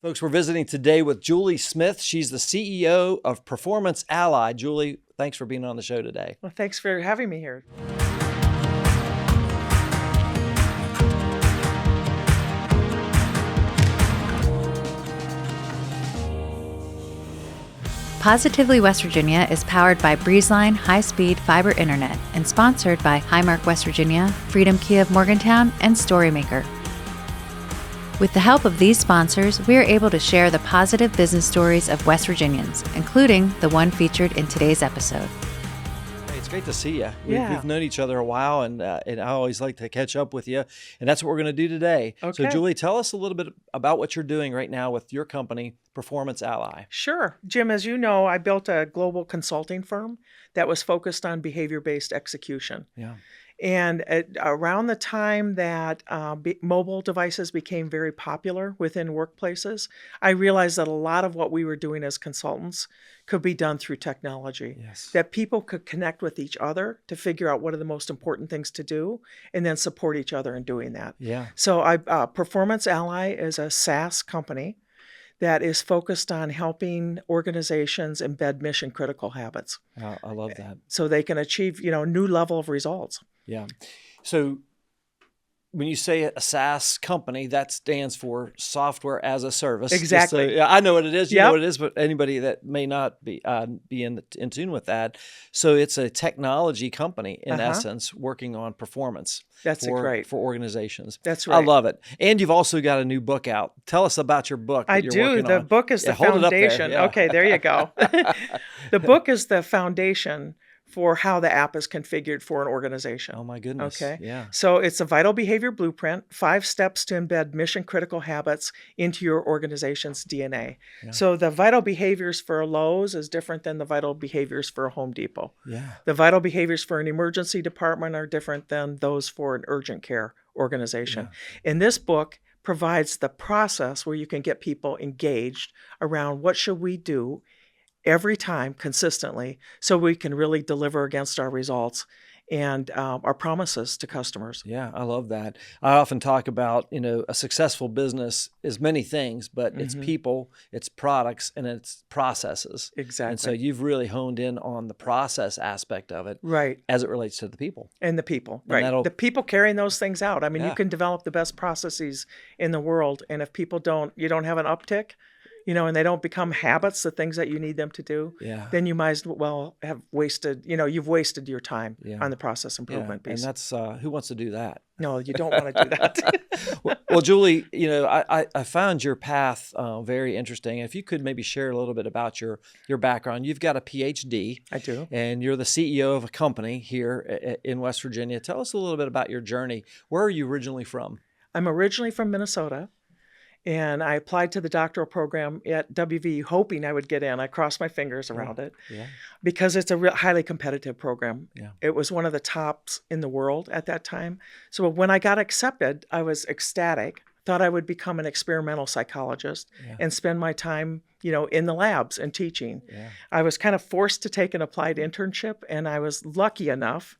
Folks, we're visiting today with Julie Smith. She's the CEO of Performance Ally. Julie, thanks for being on the show today. Well, thanks for having me here. Positively West Virginia is powered by Breezeline high-speed fiber internet and sponsored by Highmark West Virginia, Freedom Kia of Morgantown, and Storymaker. With the help of these sponsors, we are able to share the positive business stories of West Virginians, including the one featured in today's episode. Hey, it's great to see you. Yeah. We've known each other a while, and I always like to catch up with you, and that's what we're going to do today. Okay. So, Julie, tell us a little bit about what you're doing right now with your company, Performance Ally. Sure. Jim, as you know, I built a global consulting firm that was focused on behavior-based execution. Yeah. And around the time that mobile devices became very popular within workplaces, I realized that a lot of what we were doing as consultants could be done through technology. Yes. That people could connect with each other to figure out what are the most important things to do and then support each other in doing that. Yeah. So Performance Ally is a SaaS company that is focused on helping organizations embed mission critical habits. I love that. So they can achieve, a new level of results. Yeah. So when you say a SaaS company, that stands for software as a service. Exactly. So, yeah, I know what it is. You Yep. know what it is, but anybody that may not be in tune with that. So it's a technology company in essence, working on performance. That's great. For organizations. That's right. I love it. And you've also got a new book out. Tell us about your book. I That you're do. working The on. book is Yeah, the hold it up there. foundation. Yeah. Okay, there you go. The book is the foundation for how the app is configured for an organization. Oh my goodness. Okay. Yeah. So it's a vital behavior blueprint, 5 steps to embed mission critical habits into your organization's DNA. Yeah. So the vital behaviors for a Lowe's is different than the vital behaviors for a Home Depot. Yeah. The vital behaviors for an emergency department are different than those for an urgent care organization. And this book provides the process where you can get people engaged around what should we do every time consistently so we can really deliver against our results and our promises to customers. Yeah, I love that. I often talk about, a successful business is many things, but it's people, it's products, and it's processes. Exactly. And so you've really honed in on the process aspect of it, Right. as it relates to the people. And the people, And right. that'll- The people carrying those things out. I mean, Yeah. you can develop the best processes in the world. And if people you don't have an uptick, and they don't become habits, the things that you need them to do, Yeah. then you might as well have wasted, you've wasted your time Yeah. on the process Yeah, improvement and piece. that's who wants to do that? No, you don't want to do that. Well, Julie, I found your path very interesting. If you could maybe share a little bit about your background. You've got a PhD. I do. And you're the CEO of a company here in West Virginia. Tell us a little bit about your journey. Where are you originally from? I'm originally from Minnesota, and I applied to the doctoral program at WV hoping I would get in. I crossed my fingers around it Yeah. because it's a highly competitive program. Yeah. It was one of the tops in the world at that time. So when I got accepted, I was ecstatic. Thought I would become an experimental psychologist and spend my time, in the labs and teaching. Yeah. I was kind of forced to take an applied internship, and I was lucky enough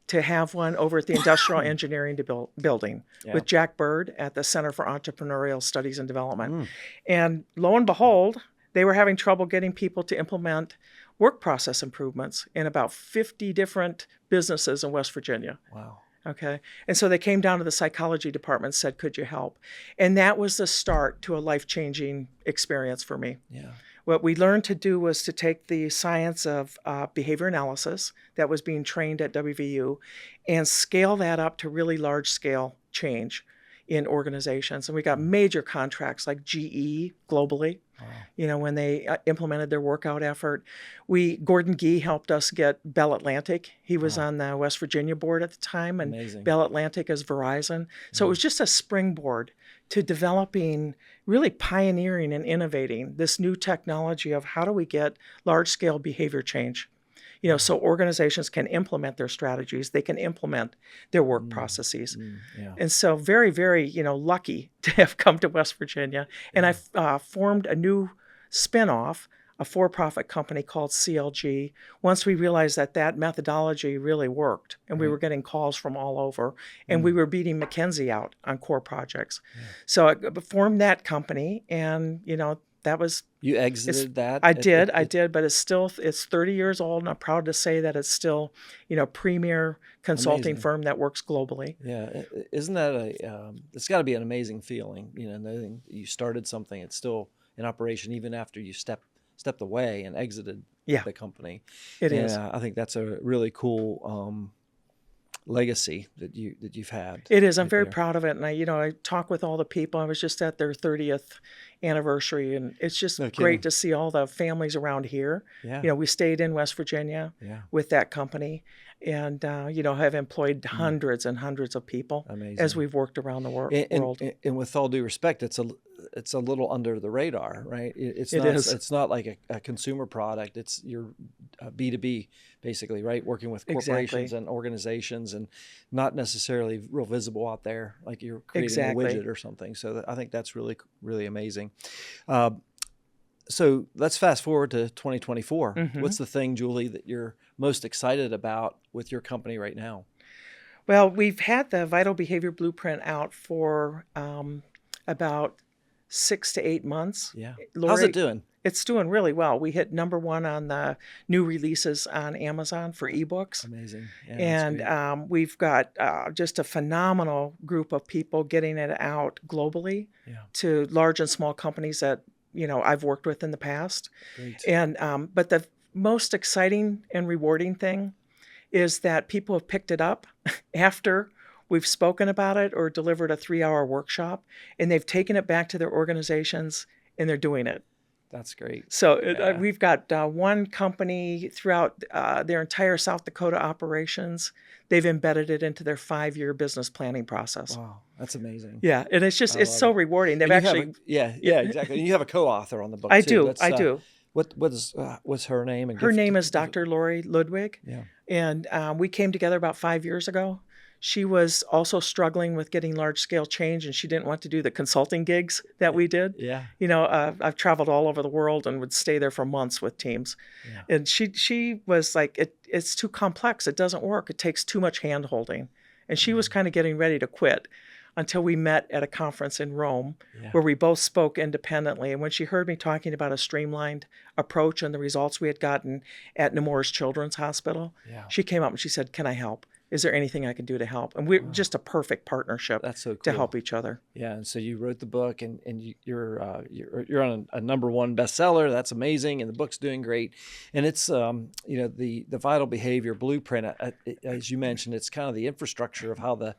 to have one over at the Industrial Engineering Building with Jack Bird at the Center for Entrepreneurial Studies and Development. And lo and behold, they were having trouble getting people to implement work process improvements in about 50 different businesses in West Virginia. Wow. Okay. And so they came down to the psychology department and said, could you help? And that was the start to a life-changing experience for me. Yeah. What we learned to do was to take the science of behavior analysis that was being trained at WVU and scale that up to really large-scale change in organizations. And we got major contracts like GE globally, when they implemented their workout effort. Gordon Gee helped us get Bell Atlantic. He was on the West Virginia board at the time, and Amazing. Bell Atlantic is Verizon. So it was just a springboard to developing, really pioneering and innovating this new technology of how do we get large-scale behavior change. So organizations can implement their strategies, they can implement their work processes. Yeah. And so very, very, lucky to have come to West Virginia. And I formed a new spinoff a for-profit company called CLG once we realized that that methodology really worked, and we were getting calls from all over, and we were beating McKinsey out on core projects. So I formed that company, and that was You exited that? I did, but it's 30 years old, and I'm proud to say that it's still, premier consulting Amazing. firm that works globally. Yeah, isn't that it's got to be an amazing feeling, knowing that you started something, it's still in operation even after you stepped away and exited the company. It is. I think that's a really cool legacy that you've had. It is. I'm right very there. proud of it, and I talk with all the people. I was just at their 30th anniversary, and it's just No great kidding. to see all the families around here. Yeah. We stayed in West Virginia Yeah. with that company, and have employed hundreds and hundreds of people Amazing. as we've worked around the world. And with all due respect, it's a little under the radar, right? It's It not. is. It's not like a consumer product. It's your B2B, basically, right? Working with corporations Exactly. and organizations, and not necessarily real visible out there, like you're creating Exactly. a widget or something. So I think that's really, really amazing. So let's fast forward to 2024. Mhm. What's the thing, Julie, that you're most excited about with your company right now? Well, we've had the Vital Behavior Blueprint out for about 6 to 8 months. Yeah. How's Lori, it doing? It's doing really well. We hit #1 on the new releases on Amazon for ebooks. Amazing. Yeah, that's great. And we've got just a phenomenal group of people getting it out globally Yeah. to large and small companies that I've worked with in the past. Great. And but the most exciting and rewarding thing is that people have picked it up after we've spoken about it or delivered a 3-hour workshop, and they've taken it back to their organizations and they're doing it. That's great. So Yeah. we've got one company throughout their entire South Dakota operations. They've embedded it into their 5-year business planning process. Wow, that's amazing. Yeah, and it's I it's love so it. rewarding. They've And you have actually, yeah, exactly. And you have a co-author on the book I too. do, I do. What's her name? And Her give- name is give- Dr. Lori Ludwig, Yeah. and we came together about 5 years ago. She was also struggling with getting large-scale change, and she didn't want to do the consulting gigs that we did. Yeah. I've traveled all over the world and would stay there for months with teams. Yeah. And she was like, it's too complex. It doesn't work. It takes too much hand-holding. And she was kind of getting ready to quit until we met at a conference in Rome Yeah. where we both spoke independently. And when she heard me talking about a streamlined approach and the results we had gotten at Nemours Children's Hospital, Yeah. she came up and she said, "Can I help? Is there anything I can do to help?" And we're just a perfect partnership That's so cool. to help each other. Yeah, and so you wrote the book, and you're on a #1 bestseller. That's amazing, and the book's doing great. And it's the Vital Behavior Blueprint, as you mentioned, it's kind of the infrastructure of how the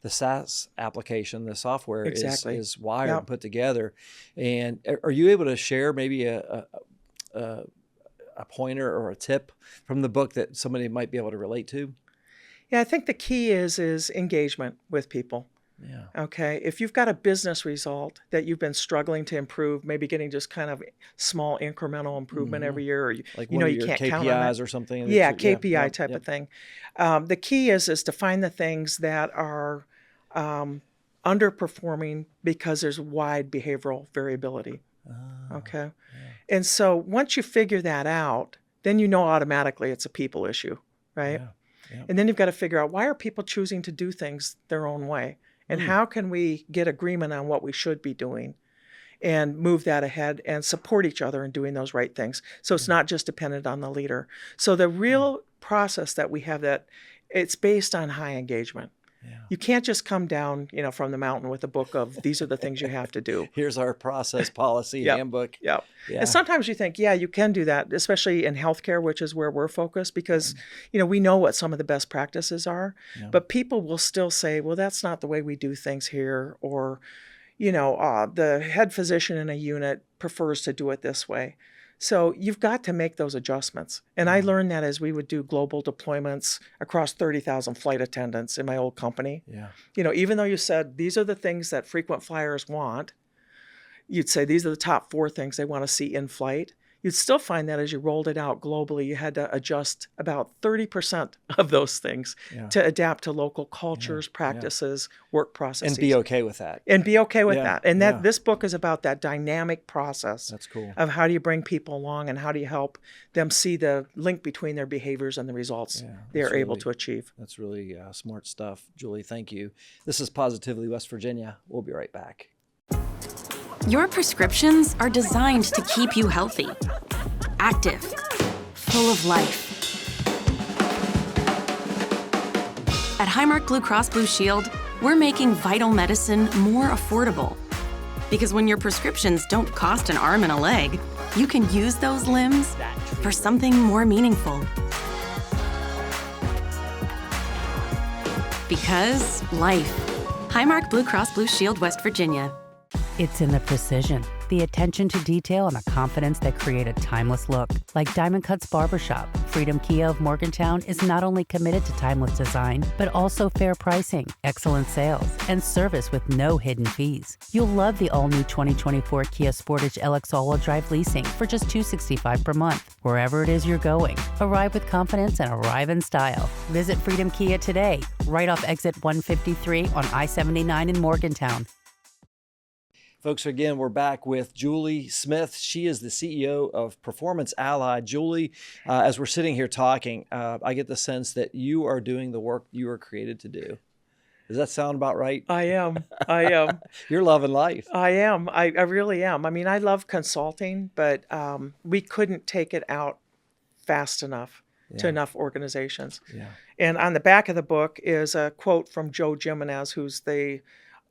SaaS application, the software Exactly. is wired Yep. and put together. And are you able to share maybe a pointer or a tip from the book that somebody might be able to relate to? Yeah, I think the key is engagement with people. Yeah. Okay. If you've got a business result that you've been struggling to improve, maybe getting just kind of small incremental improvement every year, or Like you one know of you your can't count on KPIs that. or something. Yeah, That's- KPI yep, type yep. of thing. The key is to find the things that are underperforming because there's wide behavioral variability. Okay. And so once you figure that out, then you know automatically it's a people issue, right? Yeah. Yeah. And then you've got to figure out, why are people choosing to do things their own way? And how can we get agreement on what we should be doing and move that ahead and support each other in doing those right things? So it's not just dependent on the leader. So the real process that we have, that it's based on high engagement. Yeah. You can't just come down, from the mountain with a book of these are the things you have to do. Here's our process policy Yep. handbook. Yeah. Yeah. And sometimes you think, yeah, you can do that, especially in healthcare, which is where we're focused, because, we know what some of the best practices are, but people will still say, well, that's not the way we do things here. Or, the head physician in a unit prefers to do it this way. So you've got to make those adjustments. And I learned that as we would do global deployments across 30,000 flight attendants in my old company. Yeah. Even though you said these are the things that frequent flyers want, you'd say these are the top 4 things they want to see in flight. you'd still find that as you rolled it out globally, you had to adjust about 30% of those things Yeah. to adapt to local cultures, Yeah. practices, work processes. And be okay with that. And be okay with Yeah. that. And Yeah. that this book is about that dynamic process That's cool. of how do you bring people along and how do you help them see the link between their behaviors and the results Yeah, they're that's able really- to achieve. That's really smart stuff. Julie, thank you. This is Positively West Virginia. We'll be right back. Your prescriptions are designed to keep you healthy, active, full of life. At Highmark Blue Cross Blue Shield, we're making vital medicine more affordable. Because when your prescriptions don't cost an arm and a leg, you can use those limbs for something more meaningful. Because life. Highmark Blue Cross Blue Shield, West Virginia. It's in the precision, the attention to detail, and the confidence that create a timeless look. Like Diamond Cuts Barbershop, Freedom Kia of Morgantown is not only committed to timeless design, but also fair pricing, excellent sales, and service with no hidden fees. You'll love the all-new 2024 Kia Sportage LX all-wheel drive leasing for just $265 per month. Wherever it is you're going, arrive with confidence and arrive in style. Visit Freedom Kia today, right off exit 153 on I-79 in Morgantown. Folks, again, we're back with Julie Smith. She is the CEO of Performance Ally. Julie, as we're sitting here talking, I get the sense that you are doing the work you were created to do. Does that sound about right? I am. I am. You're loving life. I am. I really am. I mean, I love consulting, but we couldn't take it out fast enough to enough organizations. Yeah. And on the back of the book is a quote from Joe Jimenez, who's the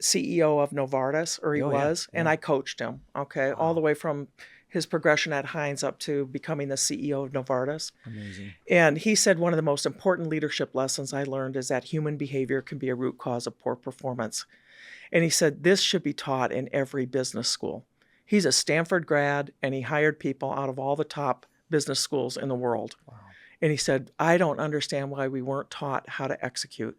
CEO of Novartis, or he was, and I coached him, all the way from his progression at Heinz up to becoming the CEO of Novartis. Amazing. And he said one of the most important leadership lessons I learned is that human behavior can be a root cause of poor performance. And he said this should be taught in every business school. He's a Stanford grad, and he hired people out of all the top business schools in the world. Wow. And he said, I don't understand why we weren't taught how to execute.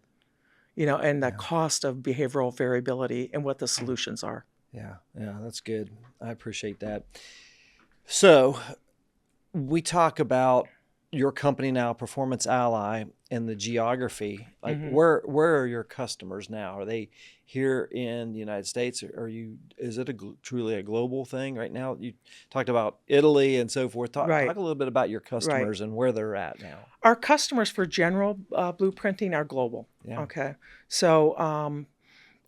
And the cost of behavioral variability and what the solutions are. Yeah, that's good. I appreciate that. So we talk about your company now, Performance Ally, and the geography. Like, where are your customers now? Are they here in the United States? Is it truly a global thing right now? You talked about Italy and so forth. Talk a little bit about your customers and where they're at now. Our customers for general blueprinting are global. Yeah. Okay. So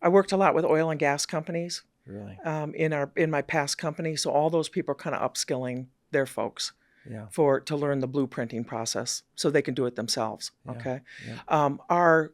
I worked a lot with oil and gas companies. Really? In my past company. So all those people are kind of upskilling their folks. Yeah. To learn the blueprinting process so they can do it themselves. Okay. Yeah. Our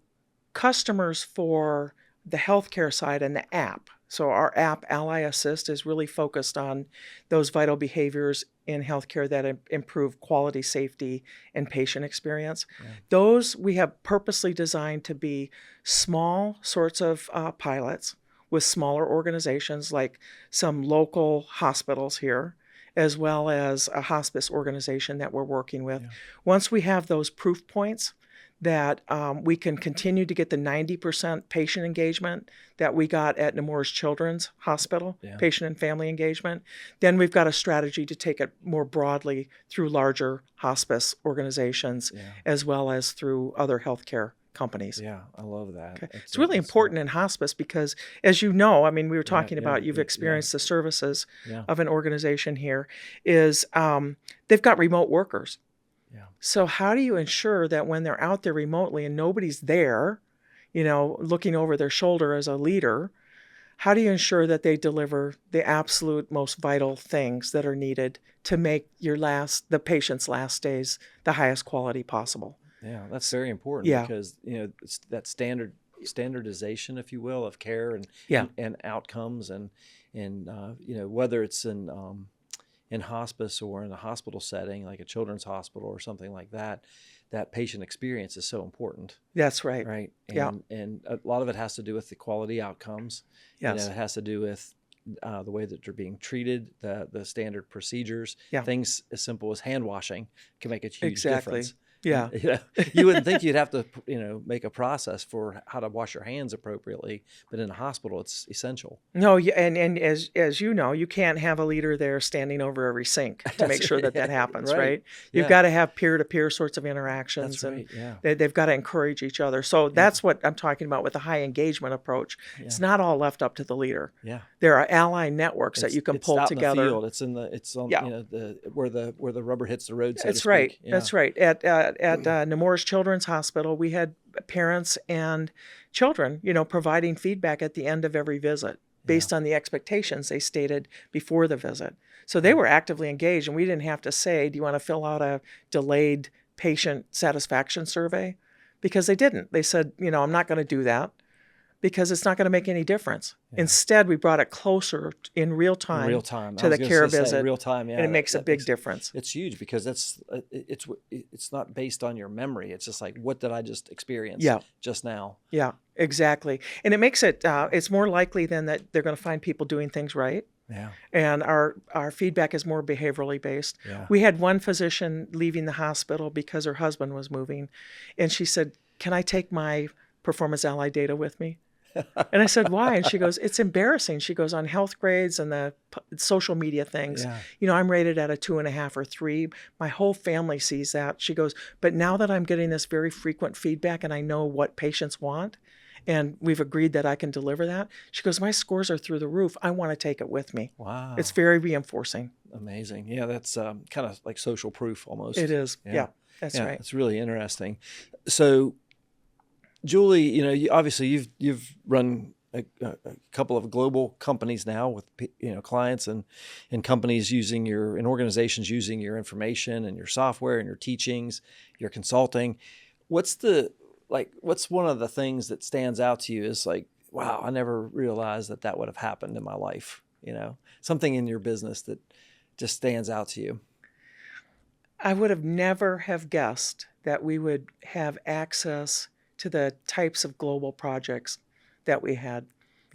customers for the healthcare side and the app. So our app, Ally Assist, is really focused on those vital behaviors in healthcare that improve quality, safety, and patient experience. Yeah. Those we have purposely designed to be small sorts of pilots with smaller organizations like some local hospitals here, as well as a hospice organization that we're working with. Yeah. Once we have those proof points that we can continue to get the 90% patient engagement that we got at Nemours Children's Hospital, patient and family engagement, then we've got a strategy to take it more broadly through larger hospice organizations, as well as through other healthcare companies. Yeah, I love that. Okay. It's really important in hospice because, as you know, I mean, we were talking about you've experienced the services of an organization here, is they've got remote workers. Yeah. So how do you ensure that when they're out there remotely and nobody's there, looking over their shoulder as a leader, how do you ensure that they deliver the absolute most vital things that are needed to make the patient's last days the highest quality possible? Yeah, that's very important because it's that standardization, if you will, of care and outcomes and whether it's in hospice or in a hospital setting like a children's hospital or something like that, that patient experience is so important. That's right. Right. And a lot of it has to do with the quality outcomes. Yes. It has to do with the way that they're being treated, the standard procedures, things as simple as hand washing can make a huge difference. Yeah. You know, you wouldn't think you'd have to, make a process for how to wash your hands appropriately, but in a hospital, it's essential. No, and as you know, you can't have a leader there standing over every sink to make sure that happens, right? You've Yeah. got to have peer-to-peer sorts of interactions, That's right. and Yeah. they've got to encourage each other. So that's what I'm talking about with the high engagement approach. It's not all left up to the leader. Yeah. There are ally networks that you can pull out together. In the field. It's on, where the rubber hits the road, so to That's speak. right. Yeah. That's right. At Nemours Children's Hospital, we had parents and children, providing feedback at the end of every visit based on the expectations they stated before the visit. So they were actively engaged, and we didn't have to say, do you want to fill out a delayed patient satisfaction survey? Because they didn't. They said, I'm not going to do that because it's not going to make any difference. Yeah. Instead, we brought it closer in real time to the care visit. Real time, and it makes a big difference. It's huge because it's not based on your memory. It's just like, what did I just experience just now? Yeah, exactly. And it makes it, it's more likely then that they're going to find people doing things right. Yeah. And our feedback is more behaviorally based. Yeah. We had one physician leaving the hospital because her husband was moving. And she said, can I take my Performance Ally data with me? And I said, why? And she goes, it's embarrassing. She goes, on health grades and the social media things, I'm rated at a 2.5 or 3. My whole family sees that. She goes, but now that I'm getting this very frequent feedback and I know what patients want, and we've agreed that I can deliver that, she goes, my scores are through the roof. I want to take it with me. Wow. It's very reinforcing. Amazing. Yeah, that's kind of like social proof almost. It is. Yeah, that's right. It's really interesting. So, Julie, obviously you've run a couple of global companies now with clients and companies and organizations using your information and your software and your teachings, your consulting. What's one of the things that stands out to you is like, wow, I never realized that would have happened in my life. Something in your business that just stands out to you. I would have never have guessed that we would have access to the types of global projects that we had,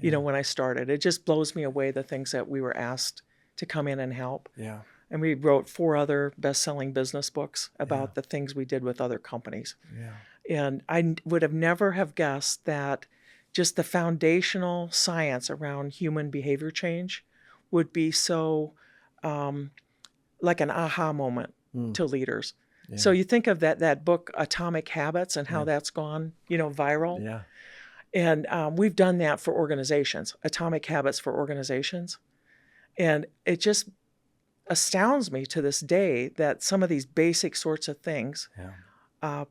when I started. It just blows me away, the things that we were asked to come in and help. Yeah. And we wrote 4 other best-selling business books about the things we did with other companies. Yeah. And I would have never have guessed that just the foundational science around human behavior change would be so like an aha moment to leaders. Yeah. So you think of that book, Atomic Habits, and how that's gone, viral. Yeah. And we've done that for organizations, Atomic Habits for organizations. And it just astounds me to this day that some of these basic sorts of things,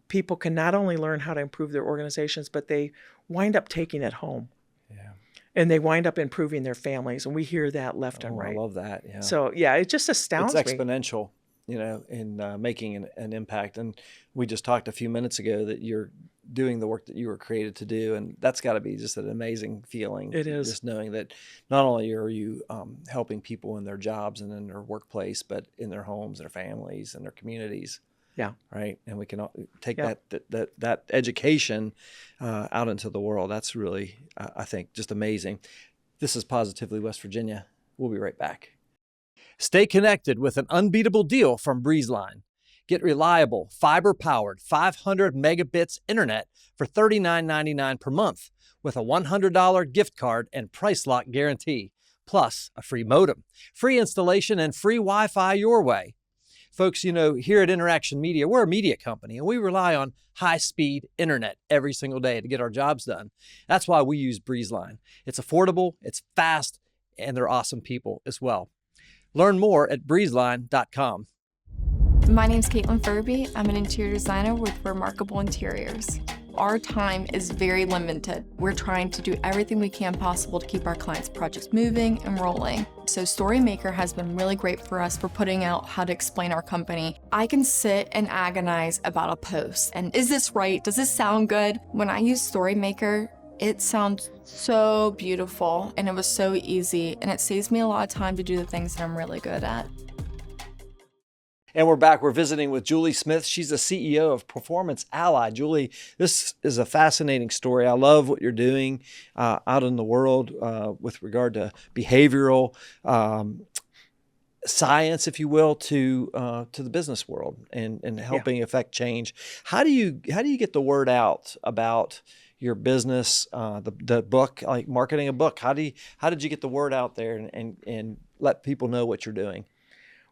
people can not only learn how to improve their organizations, but they wind up taking it home. Yeah. And they wind up improving their families. And we hear that left and right. I love that. Yeah. So, it just astounds me. It's exponential. In making an impact. And we just talked a few minutes ago that you're doing the work that you were created to do. And that's got to be just an amazing feeling. It is. Just knowing that not only are you helping people in their jobs and in their workplace, but in their homes, their families, and their communities. Yeah. Right. And we can take that education out into the world. That's really, I think, just amazing. This is Positively West Virginia. We'll be right back. Stay connected with an unbeatable deal from Breezeline. Get reliable, fiber-powered 500 megabits internet for $39.99 per month with a $100 gift card and price lock guarantee, plus a free modem, free installation, and free Wi-Fi your way. Folks, here at Interaction Media, we're a media company, and we rely on high-speed internet every single day to get our jobs done. That's why we use Breezeline. It's affordable, it's fast, and they're awesome people as well. Learn more at breezeline.com. My name's Caitlin Furby. I'm an interior designer with Remarkable Interiors. Our time is very limited. We're trying to do everything we can possible to keep our clients' projects moving and rolling. So StoryMaker has been really great for us for putting out how to explain our company. I can sit and agonize about a post and is this right? Does this sound good? When I use StoryMaker, it sounds so beautiful and it was so easy and it saves me a lot of time to do the things that I'm really good at. And we're back. We're visiting with Julie Smith. She's the CEO of Performance Ally. Julie, this is a fascinating story. I love what you're doing out in the world with regard to behavioral science, if you will, to the business world and helping affect change. How do you get the word out about your business, the book, like marketing a book? How did you get the word out there and let people know what you're doing?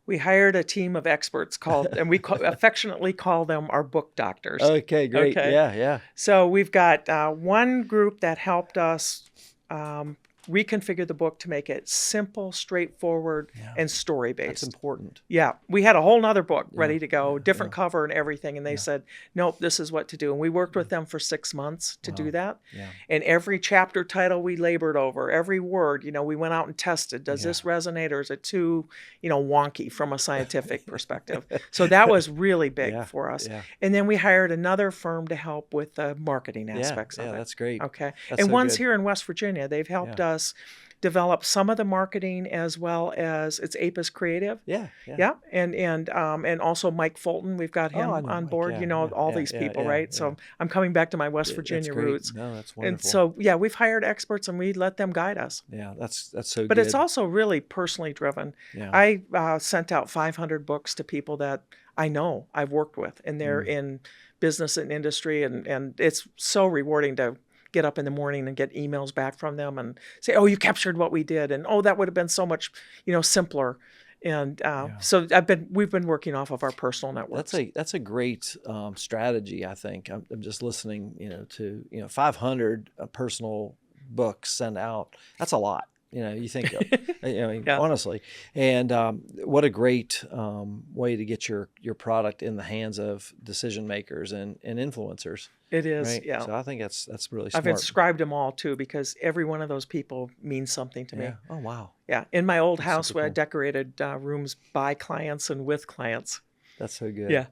We hired a team of experts and we affectionately call them our book doctors. Okay, great. Okay. Yeah. So we've got one group that helped us reconfigure the book to make it simple, straightforward, and story-based. That's important. Yeah. We had a whole nother book ready to go, different cover and everything. And they said, nope, this is what to do. And we worked with them for 6 months to do that. Yeah. And every chapter title we labored over, every word, we went out and tested. Does this resonate, or is it too, wonky from a scientific perspective? So that was really big for us. Yeah. And then we hired another firm to help with the marketing aspects of it. Yeah, that's great. Okay. That's and so one's good. here in West Virginia. They've helped us develop some of the marketing, as well as it's Apis Creative. Yeah. And also Mike Fulton. We've got him on board. All these people, right? So I'm coming back to my West Virginia roots. No, that's wonderful. And so we've hired experts and we let them guide us. Yeah, that's so good. But it's also really personally driven. Yeah. I sent out 500 books to people that I know I've worked with, and they're in business and industry, and it's so rewarding to get up in the morning and get emails back from them and say, oh, you captured what we did, and oh, that would have been so much simpler. And so we've been working off of our personal networks. That's a great strategy. I think I'm just listening to 500 personal books sent out. That's a lot. You think, honestly, and what a great way to get your product in the hands of decision makers and influencers. It is, right? yeah. So I think that's really smart. I've inscribed them all too, because every one of those people means something to me. Oh, wow. Yeah. In my old house, where I cool. decorated rooms by clients and with clients. That's so good. Yeah.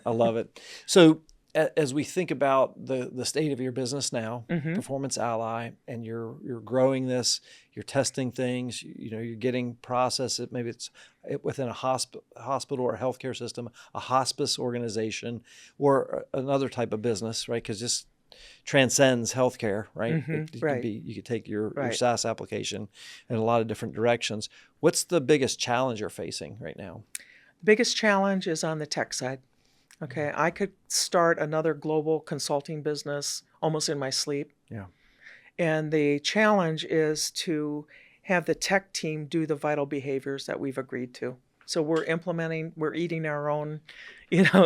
I love it. So as we think about the state of your business now, Performance Ally, and you're growing this, you're testing things, you're getting processes. Maybe it's within a hospital or a healthcare system, a hospice organization, or another type of business, right? Because this transcends healthcare, right? You could take your SaaS application in a lot of different directions. What's the biggest challenge you're facing right now? The biggest challenge is on the tech side. Okay, I could start another global consulting business almost in my sleep. Yeah. And the challenge is to have the tech team do the vital behaviors that we've agreed to. So we're eating our own,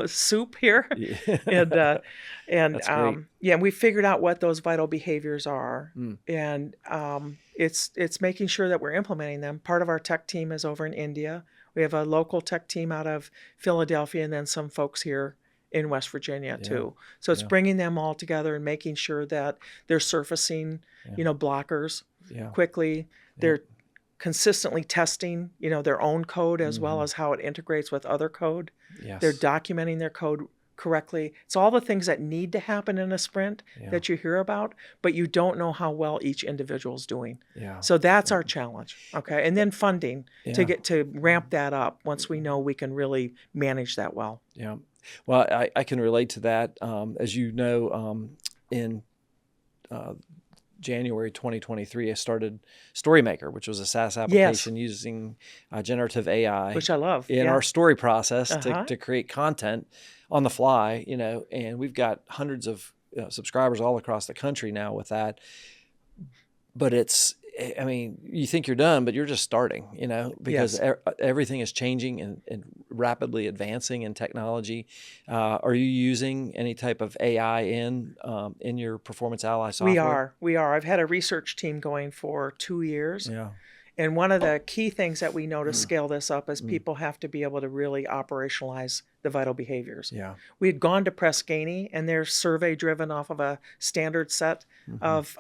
soup here. Yeah. And we figured out what those vital behaviors are. And it's making sure that we're implementing them. Part of our tech team is over in India. We have a local tech team out of Philadelphia, and then some folks here in West Virginia too. So it's bringing them all together and making sure that they're surfacing, blockers quickly. They're consistently testing, their own code as well as how it integrates with other code. Yes. They're documenting their code correctly. It's all the things that need to happen in a sprint that you hear about, but you don't know how well each individual is doing. Yeah. So that's our challenge. Okay. And then funding to ramp that up once we know we can really manage that well. Yeah. Well, I can relate to that. As you know, in January 2023, I started Storymaker, which was a SaaS application using generative AI, which I love, in our story process to create content on the fly, and we've got hundreds of subscribers all across the country now with that. But you think you're done, but you're just starting, because everything is changing and rapidly advancing in technology. Are you using any type of AI in your Performance Ally software? We are. I've had a research team going for 2 years. Yeah. And one of the key things that we know to scale this up is people have to be able to really operationalize the vital behaviors. Yeah. We had gone to Press Ganey, and they're survey driven off of a standard set of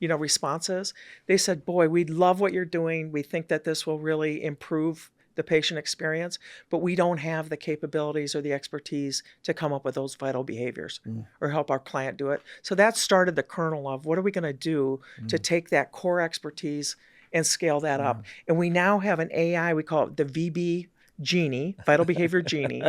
responses. They said, boy, we love what you're doing. We think that this will really improve the patient experience, but we don't have the capabilities or the expertise to come up with those vital behaviors or help our client do it. So that started the kernel of what are we going to do to take that core expertise and scale that up. And we now have an AI, we call it the VB Genie, Vital Behavior Genie,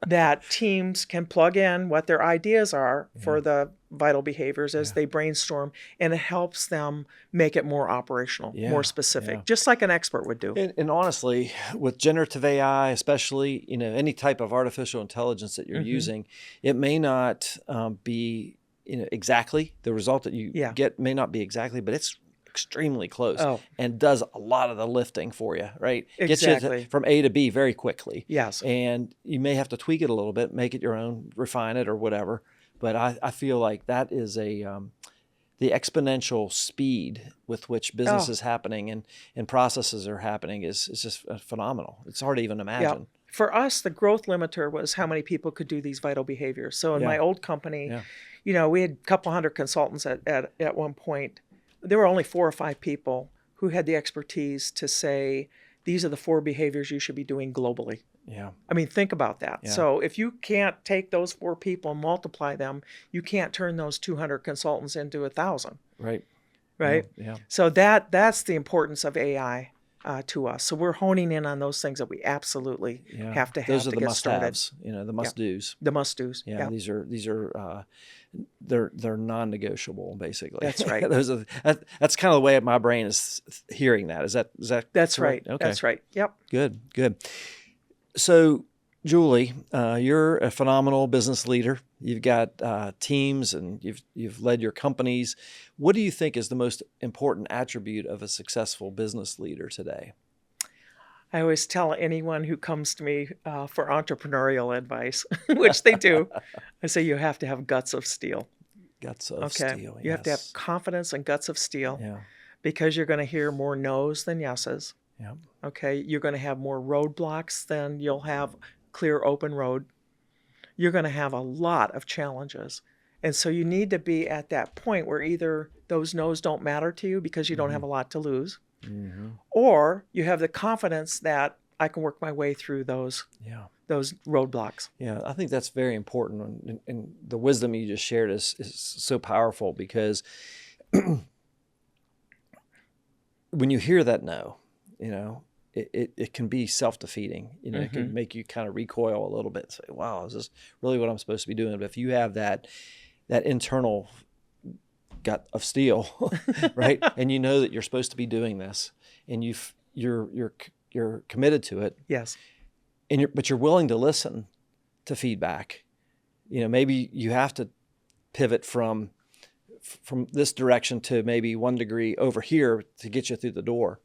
that teams can plug in what their ideas are for the vital behaviors as they brainstorm, and it helps them make it more operational, more specific, just like an expert would do. And honestly, with generative AI, especially, any type of artificial intelligence that you're using, it may not be, exactly the result that you get may not be exactly, but it's extremely close and does a lot of the lifting for you, right? Exactly. Gets you from A to B very quickly. Yes. And you may have to tweak it a little bit, make it your own, refine it or whatever. But I feel like that is the exponential speed with which business is happening and processes are happening is just phenomenal. It's hard to even imagine. Yeah. For us, the growth limiter was how many people could do these vital behaviors. So in my old company, we had a couple hundred consultants at one point. There were only 4 or 5 people who had the expertise to say, these are the 4 behaviors you should be doing globally. Yeah. I mean, think about that. Yeah. So if you can't take those 4 people and multiply them, you can't turn those 200 consultants into 1,000. Right. Right? Yeah. So that's the importance of AI to us. So we're honing in on those things that we absolutely have to have Those are to the get started. must-haves, the must-dos. The must-dos. Yeah, these are they're non-negotiable basically. That's right. That's kind of the way my brain is hearing that. Is that That's correct? right. Okay. That's right. Yep. Good. So, Julie, you're a phenomenal business leader. You've got teams and you've led your companies. What do you think is the most important attribute of a successful business leader today? I always tell anyone who comes to me for entrepreneurial advice, which they do, I say you have to have guts of steel. Guts of steel. You have to have confidence and guts of steel. Yeah. Because you're going to hear more no's than yeses. Yeah. Okay. You're going to have more roadblocks than you'll have clear open road. You're going to have a lot of challenges. And so you need to be at that point where either those no's don't matter to you because you don't have a lot to lose, or you have the confidence that I can work my way through those roadblocks. Yeah, I think that's very important. And the wisdom you just shared is so powerful because when you hear that no, it can be self-defeating. It can make you kind of recoil a little bit and say, wow, is this really what I'm supposed to be doing? But if you have that internal gut of steel, right? And you know that you're supposed to be doing this and you're committed to it. Yes. But you're willing to listen to feedback. Maybe you have to pivot from this direction to maybe 1 degree over here to get you through the door.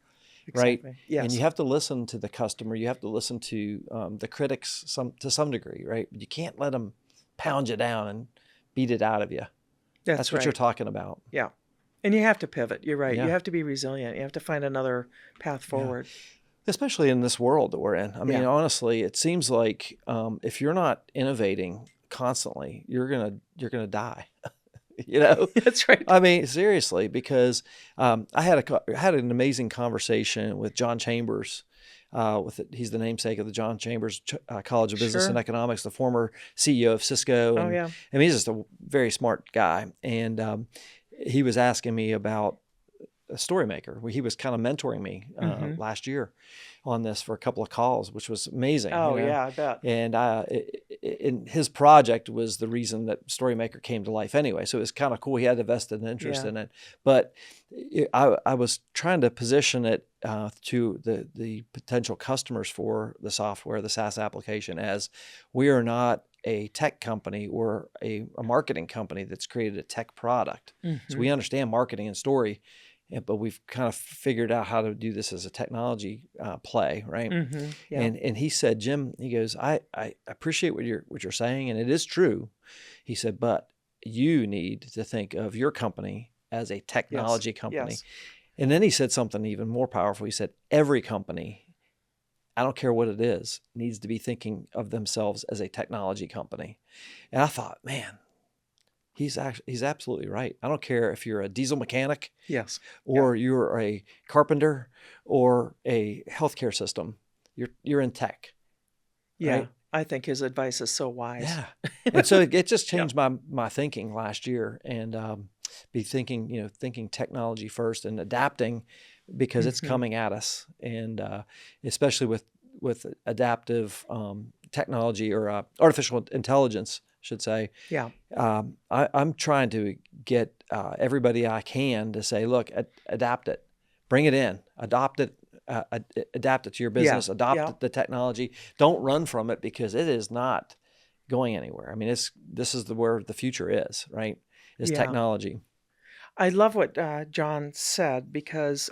Exactly. Right? Yes. And you have to listen to the customer. You have to listen to the critics to some degree, right? But you can't let them pound you down and beat it out of you. That's what right. you're talking about. Yeah. And you have to pivot. You're right. Yeah. You have to be resilient. You have to find another path forward. Especially in this world that we're in. I mean, honestly, it seems like if you're not innovating constantly, you're gonna die. That's right. I mean, seriously, because I had an amazing conversation with John Chambers. He's the namesake of the John Chambers College of Business and Economics, the former CEO of Cisco. And, I mean, he's just a very smart guy. And he was asking me about a Storymaker. He was kind of mentoring me last year on this for a couple of calls, which was amazing. Oh, yeah, I bet. And his project was the reason that Storymaker came to life anyway. So it was kind of cool. He had a vested interest in it. But I was trying to position it to the potential customers for the software, the SaaS application, as we are not a tech company. We're a marketing company that's created a tech product. So we understand marketing and story, but we've kind of figured out how to do this as a technology play, right? And he said, Jim, he goes, I appreciate what you're saying, and it is true. He said, but you need to think of your company as a technology company. Yes. And then he said something even more powerful. He said, every company, I don't care what it is, needs to be thinking of themselves as a technology company. And I thought, man, he's absolutely right. I don't care if you're a diesel mechanic, or you're a carpenter, or a healthcare system. You're in tech. Yeah, right? I think his advice is so wise. Yeah, and so it just changed my thinking last year, and be thinking technology first and adapting because it's coming at us, and especially with adaptive technology or artificial intelligence, I should say. Yeah. I'm trying to get everybody I can to say, look, adapt it, bring it in, adopt it, adapt it to your business, adopt the technology. Don't run from it because it is not going anywhere. I mean, this is where the future is, right? Is technology. I love what John said because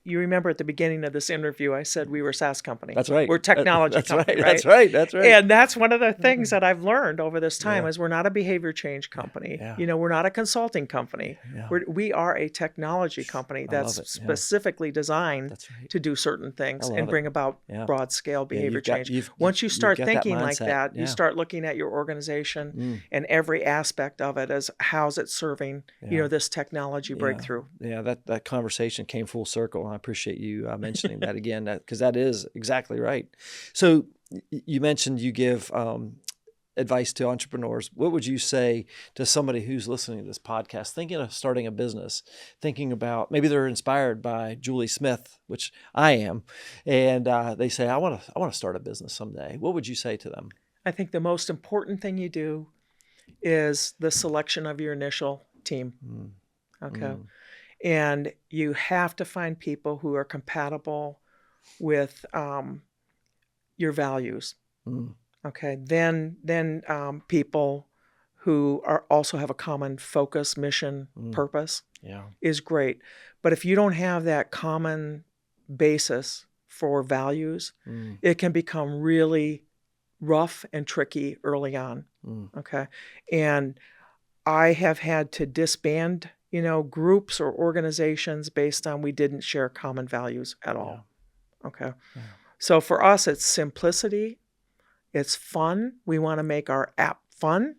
you remember at the beginning of this interview, I said we were a SaaS company. That's right. We're a technology company, right? That's right. That's right. And that's one of the things that I've learned over this time is we're not a behavior change company. Yeah. You know, we're not a consulting company. Yeah. We are a technology company that's specifically designed to do certain things and bring about broad scale behavior change. Once you start thinking like that, you start looking at your organization and every aspect of it as how's it serving, this technology breakthrough. Yeah, that conversation came full circle. I appreciate you mentioning that again, because that is exactly right. So you mentioned you give advice to entrepreneurs. What would you say to somebody who's listening to this podcast, thinking of starting a business, thinking about maybe they're inspired by Julie Smith, which I am, and they say, I want to start a business someday. What would you say to them? I think the most important thing you do is the selection of your initial team. Okay. And you have to find people who are compatible with your values. Okay. Then people who also have a common focus, mission, purpose is great. But if you don't have that common basis for values, it can become really rough and tricky early on. Okay. And I have had to disband groups or organizations based on we didn't share common values at all. Okay. So for us, it's simplicity. It's fun. We want to make our app fun,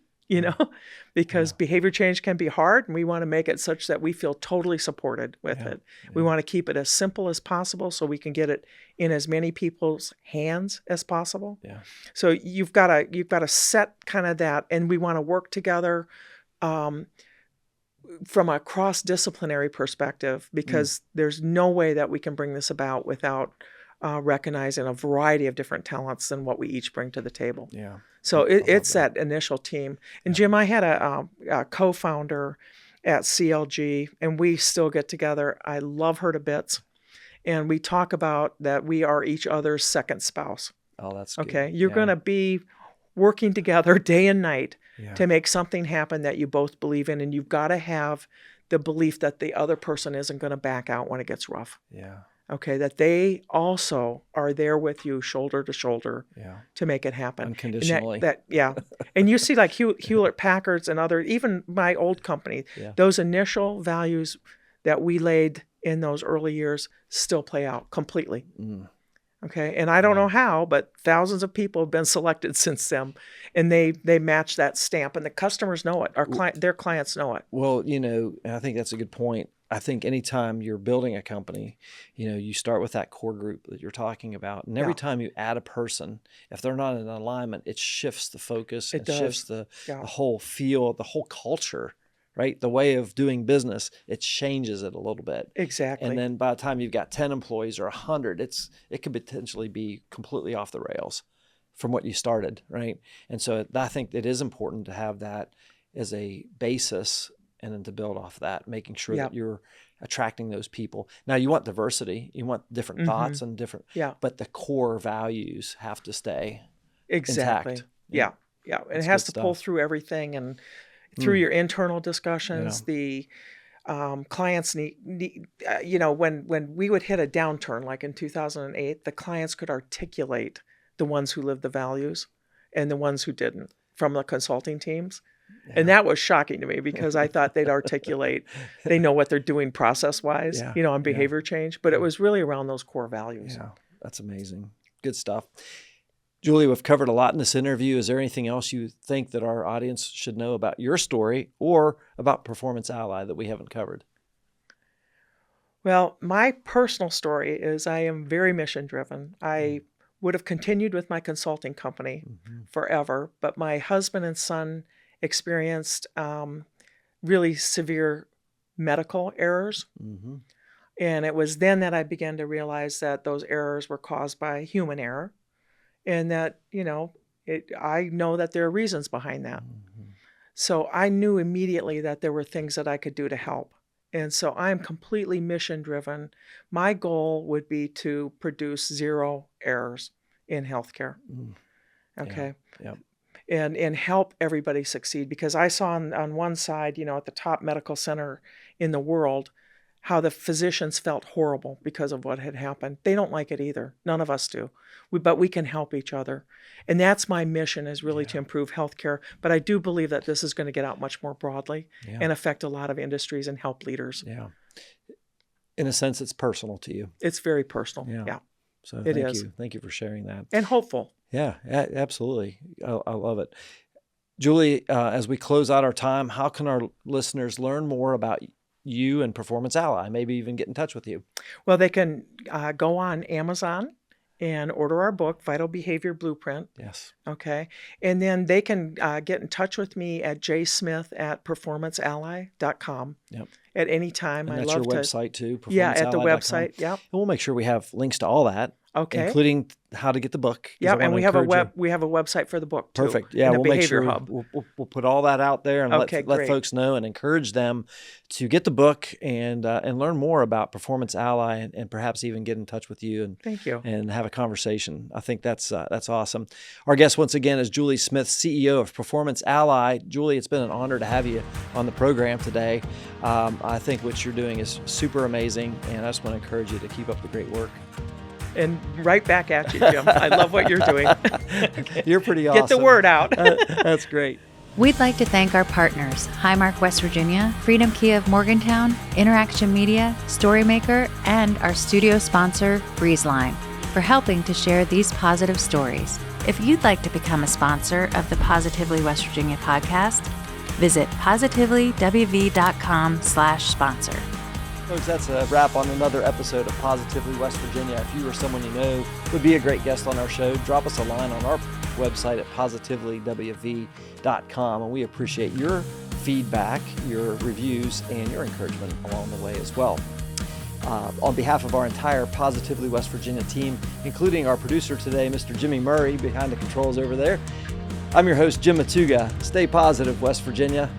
because behavior change can be hard, and we want to make it such that we feel totally supported with it. We want to keep it as simple as possible so we can get it in as many people's hands as possible. So you've got to set kind of that, and we want to work together from a cross-disciplinary perspective, because there's no way that we can bring this about without recognizing a variety of different talents than what we each bring to the table. So it's that initial team. And Jim, I had a co-founder at CLG, and we still get together. I love her to bits. And we talk about that we are each other's second spouse. Oh, that's good. Okay. You're going to be working together day and night to make something happen that you both believe in. And you've got to have the belief that the other person isn't going to back out when it gets rough. Okay, that they also are there with you shoulder to shoulder to make it happen. Unconditionally. And you see like Hewlett Packard's and other, even my old company, those initial values that we laid in those early years still play out completely. Okay, and I don't know how, but thousands of people have been selected since then, and they match that stamp, and the customers know it. Their clients know it. Well, and I think that's a good point. I think anytime you're building a company, you start with that core group that you're talking about. And every time you add a person, if they're not in alignment, it shifts the focus. It shifts the whole feel, the whole culture, right? The way of doing business, it changes it a little bit. Exactly. And then by the time you've got 10 employees or 100, it could potentially be completely off the rails from what you started, right? And so I think it is important to have that as a basis, and then to build off that, making sure that you're attracting those people. Now, you want diversity, you want different thoughts and different, but the core values have to stay intact. And it has to pull through everything, and through your internal discussions. The clients need when we would hit a downturn, like in 2008, the clients could articulate the ones who lived the values and the ones who didn't from the consulting teams. And that was shocking to me, because I thought they'd articulate, they know what they're doing process-wise, on behavior change, but it was really around those core values. Yeah, that's amazing. Good stuff. Julie, we've covered a lot in this interview. Is there anything else you think that our audience should know about your story or about Performance Ally that we haven't covered? Well, my personal story is I am very mission-driven. I would have continued with my consulting company forever, but my husband and son experienced really severe medical errors. And it was then that I began to realize that those errors were caused by human error, and that, I know that there are reasons behind that. So I knew immediately that there were things that I could do to help. And so I'm completely mission driven. My goal would be to produce 0 errors in healthcare. Okay. Yeah. And help everybody succeed, because I saw on one side, at the top medical center in the world, how the physicians felt horrible because of what had happened. They don't like it either. None of us do. But we can help each other. And that's my mission, is really to improve healthcare. But I do believe that this is going to get out much more broadly and affect a lot of industries and help leaders. Yeah. In a sense, it's personal to you. It's very personal. Yeah. So it thank is. you. Thank you for sharing that. And hopeful. Yeah, absolutely. I love it. Julie, as we close out our time, how can our listeners learn more about you and Performance Ally, maybe even get in touch with you? Well, they can go on Amazon and order our book, Vital Behavior Blueprint. Yes. Okay. And then they can get in touch with me at jsmith@performanceally.com. Yep. At any time. And I that's love your website too? Yeah, at the performanceally.com. website. Yep. And we'll make sure we have links to all that. Okay. Including how to get the book. Yeah, and we have a website for the book too. Perfect. Yeah, and we'll make sure we'll put all that out there and let folks know and encourage them to get the book and learn more about Performance Ally and perhaps even get in touch with you and thank you and have a conversation. I think that's awesome. Our guest once again is Julie Smith, CEO of Performance Ally. Julie, it's been an honor to have you on the program today. I think what you're doing is super amazing, and I just want to encourage you to keep up the great work. And right back at you, Jim. I love what you're doing. You're pretty awesome. Get the word out. That's great. We'd like to thank our partners, Highmark West Virginia, Freedom Kia of Morgantown, Interaction Media, Storymaker, and our studio sponsor, Breezeline, for helping to share these positive stories. If you'd like to become a sponsor of the Positively West Virginia podcast, visit positivelywv.com/sponsor. Folks, that's a wrap on another episode of Positively West Virginia. If you or someone you know would be a great guest on our show, drop us a line on our website at positivelywv.com. And we appreciate your feedback, your reviews, and your encouragement along the way as well. On behalf of our entire Positively West Virginia team, including our producer today, Mr. Jimmy Murray, behind the controls over there, I'm your host, Jim Matuga. Stay positive, West Virginia.